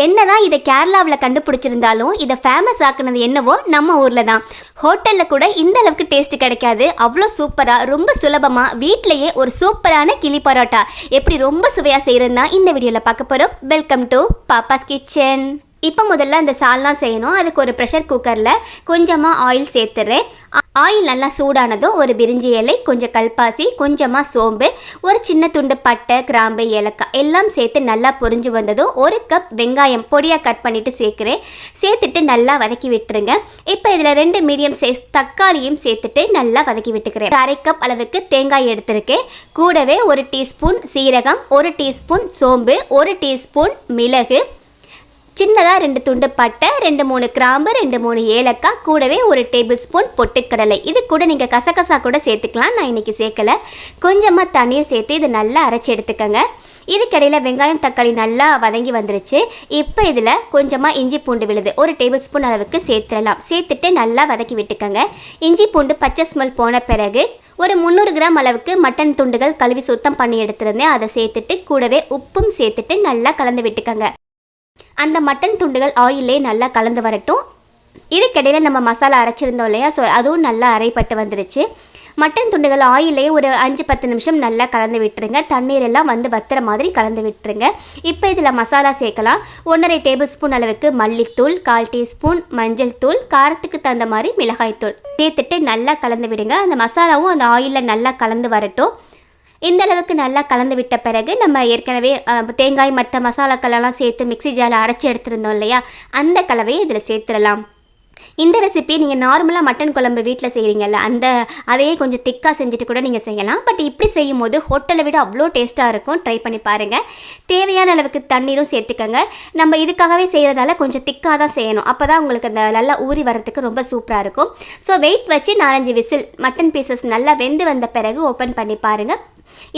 என்னதான் இதை கேரளாவில் கண்டுபிடிச்சிருந்தாலும் இதை ஃபேமஸ் ஆக்குனது என்னவோ நம்ம ஊரில் தான். ஹோட்டலில் கூட இந்த அளவுக்கு டேஸ்ட் கிடைக்காது. அவ்வளோ சூப்பராக ரொம்ப சுலபமாக வீட்டிலையே ஒரு சூப்பரான கிளி பரோட்டா எப்படி ரொம்ப சுவையாக செய்கிறதுனா இந்த வீடியோவில் பார்க்க போகிறோம். Welcome to Pappa's kitchen. இப்போ முதல்ல அந்த சால்னா செய்யணும். அதுக்கு ஒரு ப்ரெஷர் குக்கரில் கொஞ்சமாக ஆயில் சேர்த்துறேன். ஆயில் நல்லா சூடானதும் ஒரு பிரிஞ்சி இலை, கொஞ்சம் கல்பாசி, கொஞ்சமாக சோம்பு, ஒரு சின்ன துண்டு பட்டை, கிராம்பு, ஏலக்காய் எல்லாம் சேர்த்து நல்லா பொரிஞ்சு வந்ததும் ஒரு கப் வெங்காயம் பொடியாக கட் பண்ணிவிட்டு சேர்க்குறேன். சேர்த்துட்டு நல்லா வதக்கி விட்டுருங்க. இப்போ இதில் 2 மீடியம் சைஸ் தக்காளியும் சேர்த்துட்டு நல்லா வதக்கி விட்டுக்கிறேன். 1/2 கப் அளவுக்கு தேங்காய் எடுத்திருக்கேன். கூடவே 1 டீஸ்பூன் சீரகம், 1 டீஸ்பூன் சோம்பு, 1 டீஸ்பூன் மிளகு, சின்னதாக 2 துண்டு பட்டை, 2-3 கிராம்பு, 2-3 ஏலக்காய், கூடவே 1 டேபிள் ஸ்பூன் பொட்டுக்கடலை. இது கூட நீங்கள் கசகசா கூட சேர்த்துக்கலாம். நான் இன்றைக்கி சேர்க்கலை. கொஞ்சமாக தண்ணீர் சேர்த்து இது நல்லா அரைச்சி எடுத்துக்கோங்க. இதுக்கடையில் வெங்காயம் தக்காளி நல்லா வதங்கி வந்துருச்சு. இப்போ இதில் கொஞ்சமாக இஞ்சி பூண்டு விழுது 1 டேபிள் ஸ்பூன் அளவுக்கு சேர்த்துடலாம். சேர்த்துட்டு நல்லா வதக்கி விட்டுக்கோங்க. இஞ்சி பூண்டு பச்சை ஸ்மெல் போன பிறகு ஒரு 300 கிராம் அளவுக்கு மட்டன் துண்டுகள் கழுவி சுத்தம் பண்ணி எடுத்துருந்தேன். அதை சேர்த்துட்டு கூடவே உப்பும் சேர்த்துட்டு நல்லா கலந்து விட்டுக்கோங்க. அந்த மட்டன் துண்டுகள் ஆயிலே நல்லா கலந்து வரட்டும். இதுக்கிடையில் நம்ம மசாலா அரைச்சிருந்தோம் இல்லையா, ஸோ அதுவும் நல்லா அரைப்பட்டு வந்துருச்சு. மட்டன் துண்டுகள் ஆயிலே ஒரு 5-10 நிமிஷம் நல்லா கலந்து விட்டுருங்க. தண்ணீர் எல்லாம் வந்து வத்துற மாதிரி கலந்து விட்டுருங்க. இப்போ இதில் மசாலா சேர்க்கலாம். 1.5 டேபிள் ஸ்பூன் அளவுக்கு மல்லித்தூள், 1/4 டீஸ்பூன் மஞ்சள் தூள், காரத்துக்கு தகுந்த மாதிரி மிளகாய்த்தூள் சேர்த்துட்டு நல்லா கலந்து விடுங்க. அந்த மசாலாவும் அந்த ஆயிலில் நல்லா கலந்து வரட்டும். இந்த அளவுக்கு நல்லா கலந்து விட்ட பிறகு நம்ம ஏற்கனவே தேங்காய் மற்ற மசாலாக்களெல்லாம் சேர்த்து மிக்ஸி ஜாரில் அரைச்சி எடுத்துருந்தோம் இல்லையா, அந்த கலவையை இதில் சேர்த்துடலாம். இந்த ரெசிபி நீங்கள் நார்மலாக மட்டன் குழம்பு வீட்டில் செய்கிறீங்கல்ல, அதையே கொஞ்சம் திக்காக செஞ்சுட்டு கூட நீங்கள் செய்யலாம். பட் இப்படி செய்யும் போது ஹோட்டலை விட அவ்வளோ டேஸ்ட்டாக இருக்கும். ட்ரை பண்ணி பாருங்கள். தேவையான அளவுக்கு தண்ணீரும் சேர்த்துக்கங்க. நம்ம இதுக்காகவே செய்கிறதால கொஞ்சம் திக்காக தான் செய்யணும். அப்போ தான் உங்களுக்கு அந்த நல்லா ஊறி வரத்துக்கு ரொம்ப சூப்பராக இருக்கும். ஸோ வெயிட் வச்சு 4-5 விசில் மட்டன் பீசஸ் நல்லா வெந்து வந்த பிறகு ஓப்பன் பண்ணி பாருங்கள்.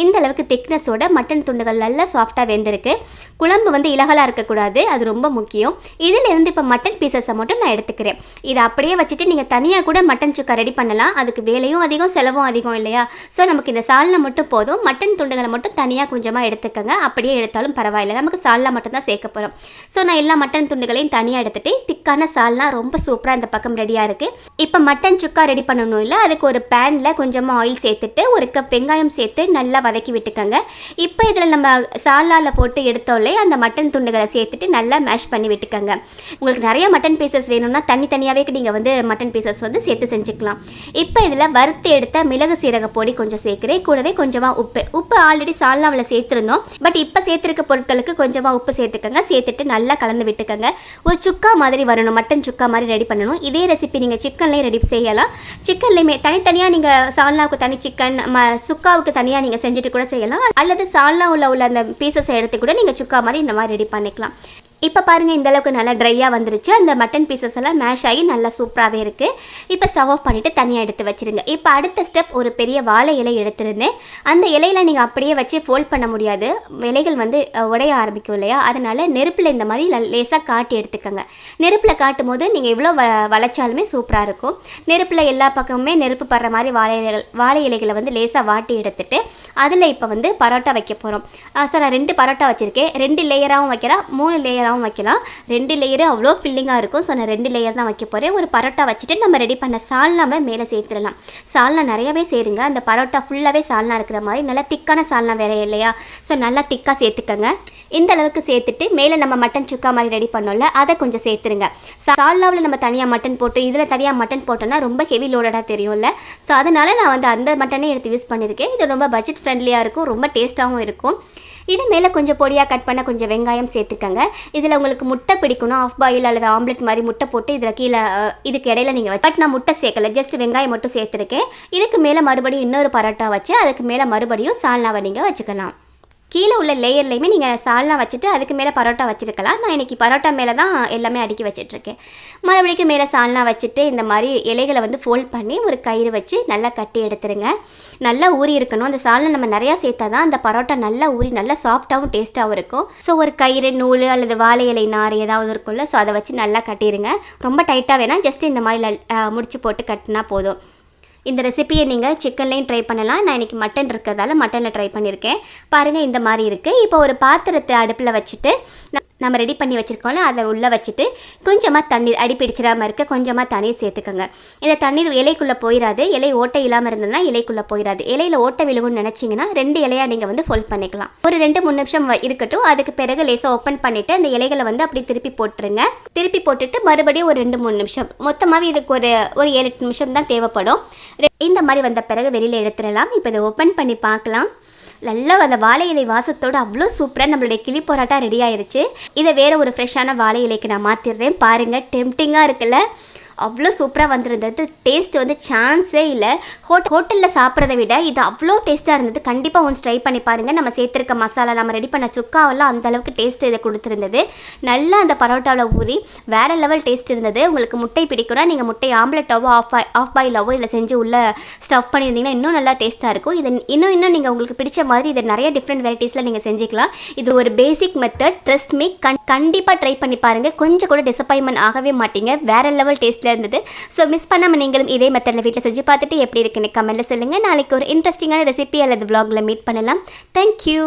இந்த அளவுக்கு திக்னஸோட மட்டன் துண்டுகள் நல்லா சாஃப்டாக வெந்திருக்கு. குழம்பு வந்து இலகலாக இருக்கக்கூடாது, அது ரொம்ப முக்கியம். இதிலிருந்து இப்போ மட்டன் பீசஸை மட்டும் நான் எடுத்துக்கிறேன். இதை அப்படியே வச்சுட்டு நீங்கள் தனியாக கூட மட்டன் சுக்கா ரெடி பண்ணலாம். அதுக்கு வேலையும் அதிகம் செலவும் அதிகம் இல்லையா. ஸோ நமக்கு இந்த சால்னா மட்டும் போதும். மட்டன் துண்டுகளை மட்டும் தனியாக கொஞ்சமாக எடுத்துக்கங்க. அப்படியே எடுத்தாலும் பரவாயில்லை, நமக்கு சால்னா மட்டும் தான் சேர்க்க போகிறோம். ஸோ நான் எல்லா மட்டன் துண்டுகளையும் தனியாக எடுத்துகிட்டு திக்கான சால்னா ரொம்ப சூப்பராக இந்த பக்கம் ரெடியாக இருக்குது. இப்போ மட்டன் சுக்கா ரெடி பண்ணணும் இல்லை, அதுக்கு ஒரு பேனில் கொஞ்சமாக ஆயில் சேர்த்துட்டு 1 கப் வெங்காயம் சேர்த்து நல்லா வதக்கி விட்டுக்கங்க. இப்போ இதில் நம்ம சால்னாவில் போட்டு எடுத்தோம்லே அந்த மட்டன் துண்டுகளை சேர்த்துட்டு நல்லா மேஷ் பண்ணி விட்டுக்கங்க. உங்களுக்கு நிறைய மட்டன் பீசஸ் வேணும்னா தனித்தனியாகவே நீங்கள் வந்து மட்டன் பீசஸ் வந்து சேர்த்து செஞ்சுக்கலாம். இப்போ இதில் வறுத்து எடுத்த மிளகு சீரக பொடி கொஞ்சம் சேர்க்குறேன். கூடவே கொஞ்சமாக உப்பு ஆல்ரெடி சால்னாவில் சேர்த்துருந்தோம். பட் இப்போ சேர்த்துருக்க பொருட்களுக்கு கொஞ்சமாக உப்பு சேர்த்துக்கங்க. சேர்த்துட்டு நல்லா கலந்து விட்டுக்கங்க. ஒரு சுக்கா மாதிரி வரணும், மட்டன் சுக்கா மாதிரி ரெடி பண்ணணும். இதே ரெசிபி நீங்கள் சிக்கன்லேயும் ரெடி செய்யலாம். சிக்கன்லேயுமே தனித்தனியாக நீங்கள் சால்னாவுக்கு தனி சிக்கன், சுக்காவுக்கு தனியாக நீங்கள் செஞ்சுட்டு கூட செய்யலாம். அல்லது சால்னாவில் உள்ள அந்த பீசஸை எடுத்து கூட நீங்கள் சுக்கா மாதிரி இந்த மாதிரி ரெடி பண்ணிக்கலாம். இப்போ பாருங்கள், இந்த அளவுக்கு நல்லா ட்ரையாக வந்துருச்சு. அந்த மட்டன் பீசஸ் எல்லாம் மேஷ் ஆகி நல்லா சூப்பராகவே இருக்குது. இப்போ ஸ்டவ் ஆஃப் பண்ணிவிட்டு தனியாக எடுத்து வச்சுருங்க. இப்போ அடுத்த ஸ்டெப், ஒரு பெரிய வாழை இலை எடுத்துருந்தேன். அந்த இலையில் நீங்கள் அப்படியே வச்சு ஃபோல்ட் பண்ண முடியாது, இலைகள் வந்து உடைய ஆரம்பிக்கும் இல்லையா. அதனால் நெருப்பில் இந்த மாதிரி லேசாக காட்டி எடுத்துக்கோங்க. நெருப்பில் காட்டும் போது நீங்கள் எவ்வளோ வளைச்சாலுமே சூப்பராக இருக்கும். நெருப்பில் எல்லா பக்கமுமே நெருப்பு படுற மாதிரி வாழை இலைகளை வந்து லேசாக வாட்டி எடுத்துட்டு அதில் இப்போ வந்து பரோட்டா வைக்க போகிறோம். ஸோ நான் 2 பரோட்டா வச்சுருக்கேன். 2 லேயராகவும் வைக்கிறேன், 3 லேயராகவும் வைக்கலாம். 2 லேயர் அவ்வளோ ஃபில்லிங்காக இருக்கும். ஸோ நான் 2 லேயர் தான் வைக்க போகிறேன். ஒரு பரோட்டா வச்சுட்டு நம்ம ரெடி பண்ண சால்னாவை மேலே சேர்த்துடலாம். சால்னா நிறையவே சேருங்க. அந்த பரோட்டா ஃபுல்லாகவே சால்னா இருக்கிற மாதிரி நல்லா திக்கான சால்னா வேற இல்லையா. ஸோ நல்லா திக்காக சேர்த்துக்கங்க. இந்த அளவுக்கு சேர்த்துட்டு மேலே நம்ம மட்டன் சுக்கா மாதிரி ரெடி பண்ணோம்ல, அதை கொஞ்சம் சேர்த்துருங்க. சால்னாவில் நம்ம தனியாக மட்டன் போட்டு இதில் தனியாக மட்டன் போட்டோன்னா ரொம்ப ஹெவி லோடடாக தெரியும்ல. ஸோ அதனால் நான் வந்து அந்த மட்டனே எடுத்து யூஸ் பண்ணியிருக்கேன். இது ரொம்ப பட்ஜெட் ஃப்ரெண்ட்லியாக இருக்கும், ரொம்ப டேஸ்ட்டாகவும் இருக்கும். இது மேலே கொஞ்சம் பொடியாக கட் பண்ண கொஞ்சம் வெங்காயம் சேர்த்துக்கங்க. இதில் உங்களுக்கு முட்டை பிடிக்கணும், ஆஃப் பாயில் அல்லது ஆம்லெட் மாதிரி முட்டை போட்டு இதில் கீழே இதுக்கு இடையில நீங்கள் பட் நான் முட்டை சேர்க்கலை, ஜஸ்ட் வெங்காயம் மட்டும் சேர்த்துருக்கேன். இதுக்கு மேலே மறுபடியும் இன்னொரு பரோட்டா வச்சு அதுக்கு மேலே மறுபடியும் சால்னாவை நீங்கள் வச்சுக்கலாம். கீழே உள்ள லேயர்லையுமே நீங்கள் சால்னா வச்சுட்டு அதுக்கு மேலே பரோட்டா வச்சுருக்கலாம். நான் இன்றைக்கி பரோட்டா மேலே தான் எல்லாமே அடுக்கி வச்சிட்ருக்கேன். மறுபடியும் மேலே சால்னா வச்சுட்டு இந்த மாதிரி இலைகளை வந்து ஃபோல்ட் பண்ணி ஒரு கயிறு வச்சு நல்லா கட்டி எடுத்துருங்க. நல்லா ஊறி இருக்கணும். அந்த சால்னா நம்ம நிறையா சேர்த்தா தான் அந்த பரோட்டா நல்லா ஊறி நல்லா சாஃப்டாகவும் டேஸ்ட்டாகவும் இருக்கும். ஸோ ஒரு கயிறு, நூல் அல்லது வாழை இலை நார் ஏதாவது இருக்கும்ல, ஸோ அதை வச்சு நல்லா கட்டிடுங்க. ரொம்ப டைட்டாக வேணால் ஜஸ்ட் இந்த மாதிரி முடிச்சு போட்டு கட்டினா போதும். இந்த ரெசிபியை நீங்கள் சிக்கன்லேயும் ட்ரை பண்ணலாம். நான் இன்றைக்கி மட்டன் இருக்கிறதால மட்டனில் ட்ரை பண்ணியிருக்கேன். பாருங்கள், இந்த மாதிரி இருக்குது. இப்போ ஒரு பாத்திரத்தை அடுப்பில் வச்சுட்டு நம்ம ரெடி பண்ணி வச்சுருக்கோம்ல அதை உள்ளே வச்சுட்டு கொஞ்சமாக தண்ணீர் அடி பிடிச்சிடாமல் இருக்க கொஞ்சமாக தண்ணீர் சேர்த்துக்கோங்க. இந்த தண்ணீர் இலைக்குள்ளே போயிடாது. இலை ஓட்டை இல்லாமல் இருந்ததுன்னா இலைக்குள்ளே போயிடாது. இலையில் ஓட்டை விழுகும்னு நினச்சிங்கன்னா 2 இலையாக நீங்கள் வந்து ஃபோல்ட் பண்ணிக்கலாம். ஒரு 2-3 நிமிஷம் இருக்கட்டும். அதுக்கு பிறகு லேசாக ஓப்பன் பண்ணிவிட்டு அந்த இலைகளை வந்து அப்படி திருப்பி போட்டுருங்க. திருப்பி போட்டுட்டு மறுபடியும் ஒரு 2-3 நிமிஷம், மொத்தமாகவே இதுக்கு ஒரு 7-8 நிமிஷம் தான் தேவைப்படும். இந்த மாதிரி வந்த பிறகு வெளியில் எடுத்துடலாம். இப்போ இதை ஓப்பன் பண்ணி பார்க்கலாம். நல்லா அந்த வாழை இலை வாசத்தோடு அவ்வளோ சூப்பராக நம்மளுடைய கிளி பரோட்டா ரெடி ஆயிருச்சு. இதை வேறு ஒரு ஃப்ரெஷ்ஷான வாழை இலைக்கு நான் மாற்றிடுறேன். பாருங்கள், டெம்டிங்காக இருக்குல்ல, அவ்வளோ சூப்பராக வந்துருந்தது. டேஸ்ட் வந்து சான்ஸே இல்லை. ஹோட்டலில் சாப்பிட்றத விட இது அவ்வளோ டேஸ்ட்டாக இருந்தது. கண்டிப்பாக ஒன்ஸ் ட்ரை பண்ணி பாருங்கள். நம்ம சேர்த்துருக்க மசாலா, நம்ம ரெடி பண்ண சுக்காவெல்லாம் அந்தளவுக்கு டேஸ்ட் இதை கொடுத்துருந்தது. நல்லா அந்த பரோட்டாவில் ஊறி வேறு லெவல் டேஸ்ட் இருந்தது. உங்களுக்கு முட்டை பிடிக்கும்னா நீங்கள் முட்டை ஆம்லெட்டாவோ ஆஃப் பாயிலாவோ இதில் செஞ்சு உள்ளே ஸ்டஃப் பண்ணியிருந்தீங்கன்னா இன்னும் நல்லா டேஸ்ட்டாக இருக்கும். இது இன்னும் நீங்கள் உங்களுக்கு பிடிச்ச மாதிரி இதை நிறைய டிஃப்ரெண்ட் வெரைட்டிஸில் நீங்கள் செஞ்சுக்கலாம். இது ஒரு பேசிக் மெத்தட். ட்ரஸ்ட் மீ, கண்டிப்பாக ட்ரை பண்ணி பாருங்கள். கொஞ்சம் கூட டிசப்பாயின்மெண்ட் ஆகவே மாட்டீங்க. வேறு லெவல் டேஸ்ட் இருந்தது. ஸோ மிஸ் பண்ணாமல் நீங்களும் இதே மெத்தடில் வீட்டில் செஞ்சு பார்த்துட்டு எப்படி இருக்குன்னு கமெண்ட்டில் சொல்லுங்கள். நாளைக்கு ஒரு இன்ட்ரெஸ்டிங்கான ரெசிபி அல்லது vlogல மீட் பண்ணலாம். தேங்க்யூ.